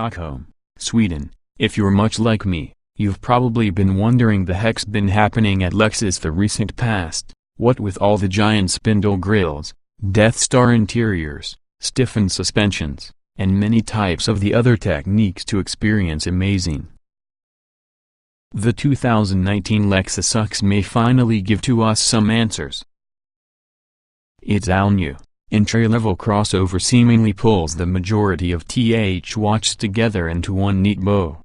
Stockholm, Sweden. If you're much like me, you've probably been wondering the heck's been happening at Lexus the recent past, what with all the giant spindle grills, Death Star interiors, stiffened suspensions, and many types of the other techniques to experience amazing. The 2019 Lexus UX may finally give to us some answers. Its all-new, entry-level crossover seemingly pulls the majority of watches together into one neat bow.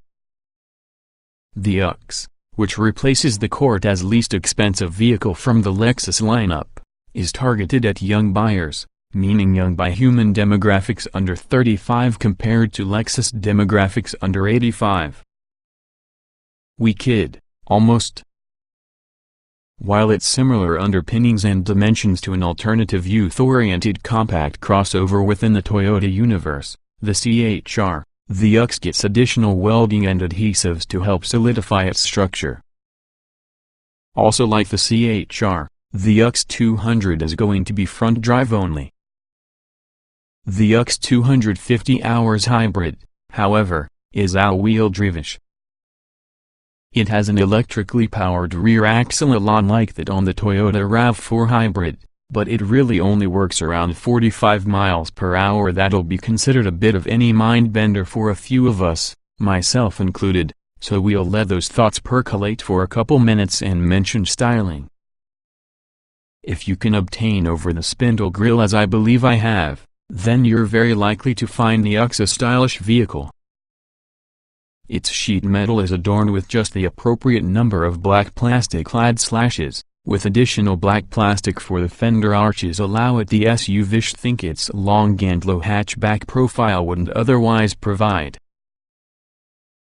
The UX, which replaces the Corte's least expensive vehicle from the Lexus lineup, is targeted at young buyers, meaning young by human demographics under 35 compared to Lexus demographics under 85. We kid, almost. While its similar underpinnings and dimensions to an alternative youth-oriented compact crossover within the Toyota universe, the CHR, the UX gets additional welding and adhesives to help solidify its structure. Also like the CHR, the UX 200 is going to be front drive only. The UX 250 hours hybrid, however, is all-wheel drivish. It has an electrically powered rear axle a lot like that on the Toyota RAV4 hybrid, but it really only works around 45 miles per hour. That'll be considered a bit of any mind-bender for a few of us, myself included, so we'll let those thoughts percolate for a couple minutes and mention styling. If you can obtain over the spindle grille as I believe I have, then you're very likely to find the UX a stylish vehicle. Its sheet metal is adorned with just the appropriate number of black plastic-clad slashes, with additional black plastic for the fender arches allow it the SUV-ish think its long and low hatchback profile wouldn't otherwise provide.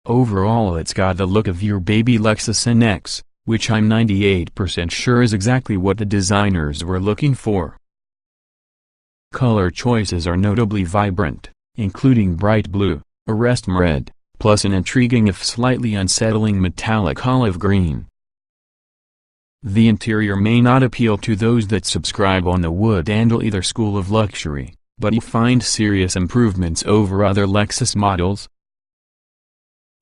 Overall it's got the look of your baby Lexus NX, which I'm 98% sure is exactly what the designers were looking for. Color choices are notably vibrant, including bright blue, arrest red, plus an intriguing if slightly unsettling metallic olive green. The interior may not appeal to those that subscribe on the wood and leather school of luxury, but you find serious improvements over other Lexus models.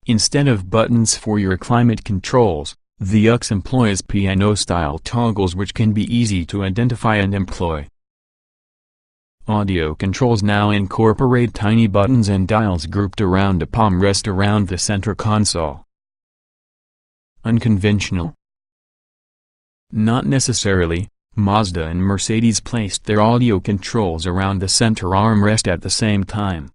Instead of buttons for your climate controls, the UX employs piano-style toggles which can be easy to identify and employ. Audio controls now incorporate tiny buttons and dials grouped around a palm rest around the center console. Unconventional? Not necessarily. Mazda and Mercedes placed their audio controls around the center armrest at the same time.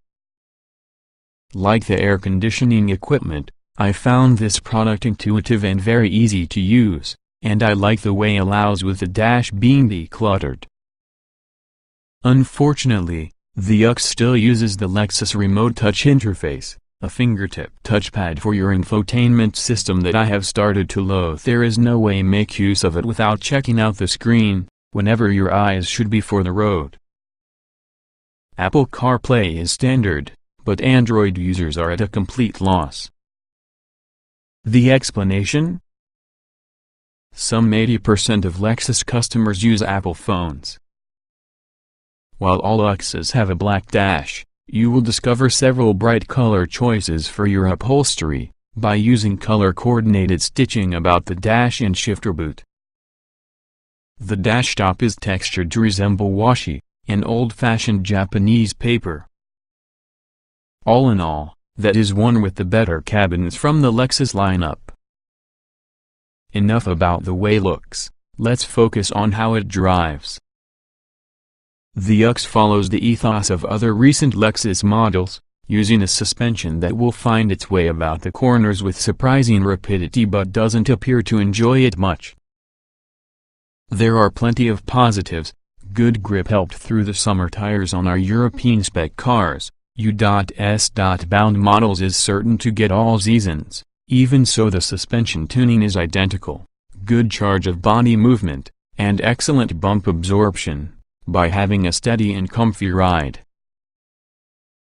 Like the air conditioning equipment, I found this product intuitive and very easy to use, and I like the way it allows with the dash being decluttered. Unfortunately, the UX still uses the Lexus Remote Touch interface, a fingertip touchpad for your infotainment system that I have started to loathe. There is no way make use of it without checking out the screen, whenever your eyes should be for the road. Apple CarPlay is standard, but Android users are at a complete loss. The explanation? Some 80% of Lexus customers use Apple phones. While all UXs have a black dash, you will discover several bright color choices for your upholstery, by using color-coordinated stitching about the dash and shifter boot. The dash top is textured to resemble washi, an old-fashioned Japanese paper. All in all, that is one with the better cabins from the Lexus lineup. Enough about the way it looks, let's focus on how it drives. The UX follows the ethos of other recent Lexus models, using a suspension that will find its way about the corners with surprising rapidity but doesn't appear to enjoy it much. There are plenty of positives. Good grip helped through the summer tires on our European spec cars. U.S.-bound models is certain to get all seasons. Even so, the suspension tuning is identical. Good charge of body movement, and excellent bump absorption, by having a steady and comfy ride.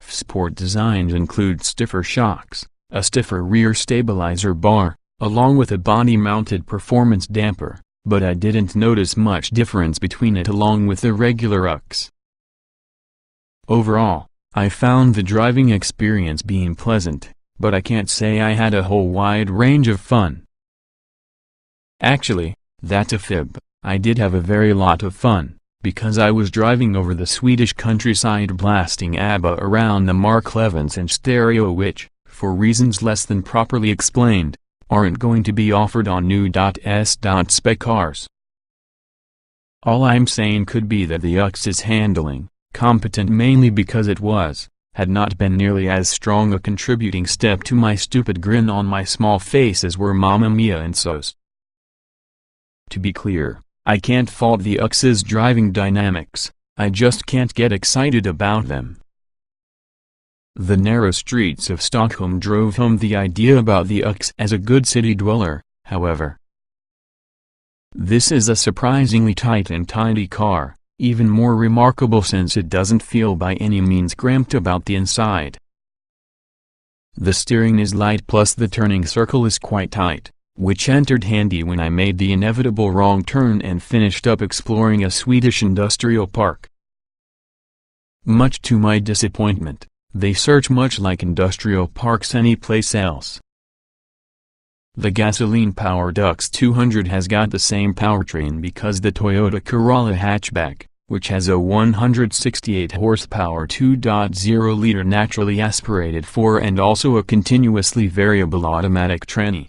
Sport designs include stiffer shocks, a stiffer rear stabilizer bar, along with a body-mounted performance damper, but I didn't notice much difference between it along with the regular UX. Overall, I found the driving experience being pleasant, but I can't say I had a whole wide range of fun. Actually, that's a fib. I did have a very lot of fun, because I was driving over the Swedish countryside blasting ABBA around the Mark Levinson stereo which, for reasons less than properly explained, aren't going to be offered on new.s.spec cars. All I'm saying could be that the UX's handling, competent mainly because it had not been nearly as strong a contributing step to my stupid grin on my small face as were Mamma Mia and SOS. To be clear, I can't fault the UX's driving dynamics, I just can't get excited about them. The narrow streets of Stockholm drove home the idea about the UX as a good city dweller, however. This is a surprisingly tight and tidy car, even more remarkable since it doesn't feel by any means cramped about the inside. The steering is light plus the turning circle is quite tight, which entered handy when I made the inevitable wrong turn and finished up exploring a Swedish industrial park. Much to my disappointment, they search much like industrial parks anyplace else. The gasoline-powered UX200 has got the same powertrain because the Toyota Corolla hatchback, which has a 168 horsepower 2.0-liter naturally aspirated 4 and also a continuously variable automatic tranny.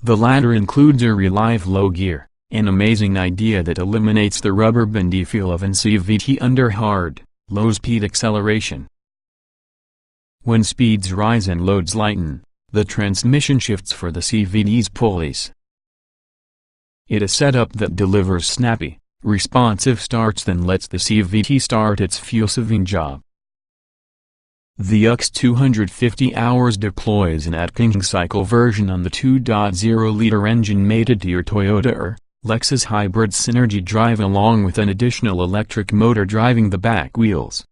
The latter includes a relive low gear, an amazing idea that eliminates the rubber bandy feel of an CVT under hard, low-speed acceleration. When speeds rise and loads lighten, the transmission shifts for the CVT's pulleys. It is a setup that delivers snappy, responsive starts then lets the CVT start its fuel-saving job. The UX250 hours deploys an at-King cycle version on the 2.0-liter engine mated to your Toyota or Lexus hybrid Synergy drive along with an additional electric motor driving the back wheels.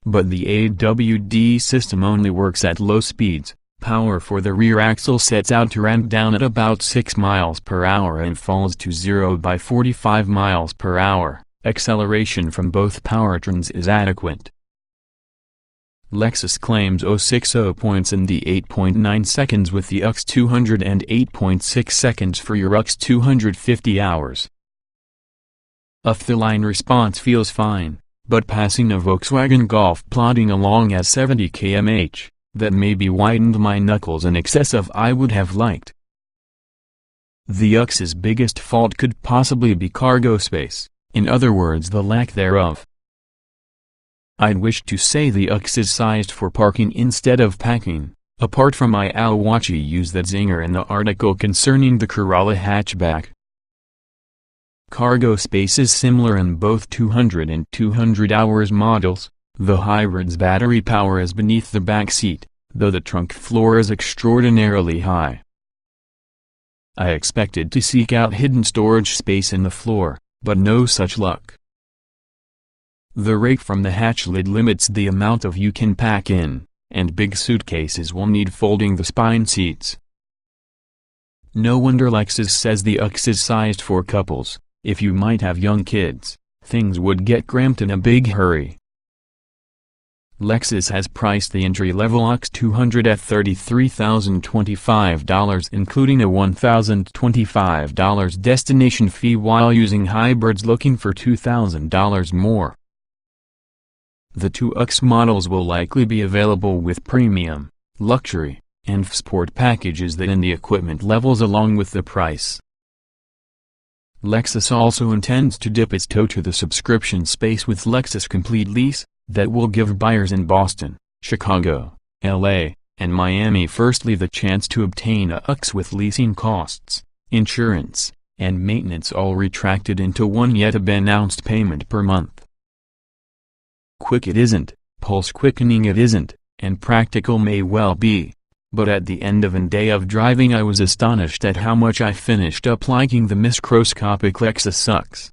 But the AWD system only works at low speeds. Power for the rear axle sets out to ramp down at about 6 miles per hour and falls to 0 by 45 miles per hour. Acceleration from both powertrains is adequate. Lexus claims 060 points in the 8.9 seconds with the UX200 and 8.6 seconds for your UX250 hours. Off-the-line response feels fine, but passing a Volkswagen Golf plodding along at 70 km/h, that maybe widened my knuckles in excess of I would have liked. The UX's biggest fault could possibly be cargo space, in other words the lack thereof. I'd wish to say the UX is sized for parking instead of packing, apart from I Alwachi use that zinger in the article concerning the Corolla hatchback. Cargo space is similar in both 200 and 200 hours models. The hybrid's battery power is beneath the back seat, though the trunk floor is extraordinarily high. I expected to seek out hidden storage space in the floor, but no such luck. The rake from the hatch lid limits the amount of you can pack in, and big suitcases will need folding the spine seats. No wonder Lexus says the UX is sized for couples. If you might have young kids, things would get cramped in a big hurry. Lexus has priced the entry-level UX200 at $33,025 including a $1,025 destination fee while using hybrids looking for $2,000 more. The two UX models will likely be available with premium, luxury, and sport packages that in the equipment levels along with the price. Lexus also intends to dip its toe to the subscription space with Lexus Complete Lease, that will give buyers in Boston, Chicago, LA, and Miami firstly the chance to obtain a UX with leasing costs, insurance, and maintenance all retracted into one yet-to-be-announced payment per month. Quick it isn't, pulse-quickening it isn't, and practical may well be. But at the end of a day of driving I was astonished at how much I finished up liking the microscopic Lexus UX.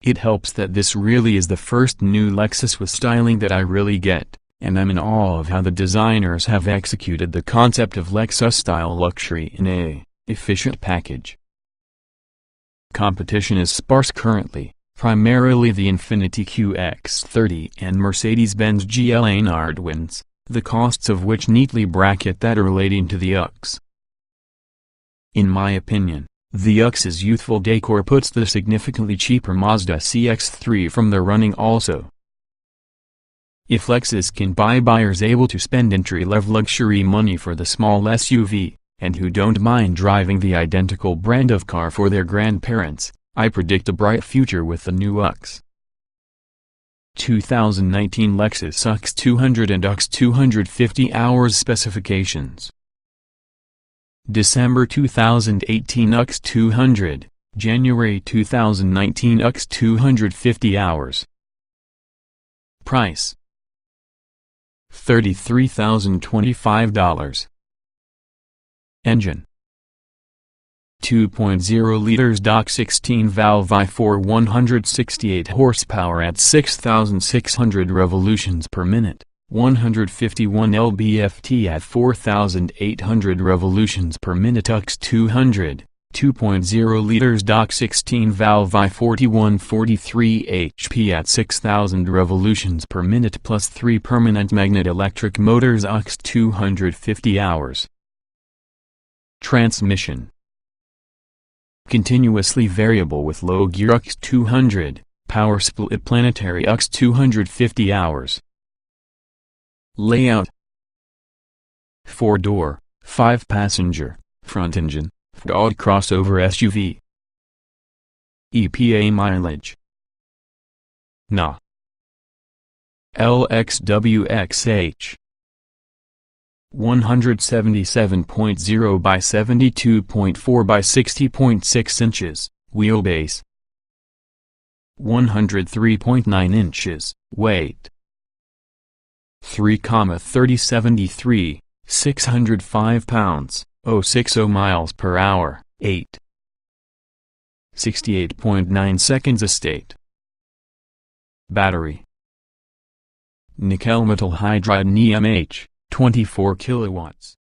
It helps that this really is the first new Lexus with styling that I really get, and I'm in awe of how the designers have executed the concept of Lexus-style luxury in a efficient package. Competition is sparse currently, primarily the Infiniti QX30 and Mercedes-Benz GLA Nardwins, the costs of which neatly bracket that relating to the UX. In my opinion, the UX's youthful decor puts the significantly cheaper Mazda CX-3 from the running also. If Lexus can buy buyers able to spend entry-level luxury money for the small SUV, and who don't mind driving the identical brand of car for their grandparents, I predict a bright future with the new UX. 2019 Lexus UX 200 and UX 250 hours specifications. December 2018 UX 200, January 2019 UX 250 hours. Price: $33,025. Engine: 2.0 liters DOC 16 valve i4 168 horsepower at 6,600 revolutions per minute, 151 lb-ft at 4,800 revolutions per minute. UX 200, 2.0 liters DOC 16 valve i40 143 HP at 6,000 revolutions per minute plus 3 permanent magnet electric motors. UX 250 hours. Transmission: continuously variable with low gear. UX 200, power split planetary. UX 250 hours. Layout: 4-door, 5-passenger, front engine, Ford crossover SUV. EPA mileage: Na. LXWXH 177.0 by 72.4 by 60.6 inches, wheelbase 103.9 inches, weight 3,3073, 605 pounds, 060 miles per hour, 68.9 seconds. Estate. Battery: nickel metal hydride NiMH, 24 kilowatts.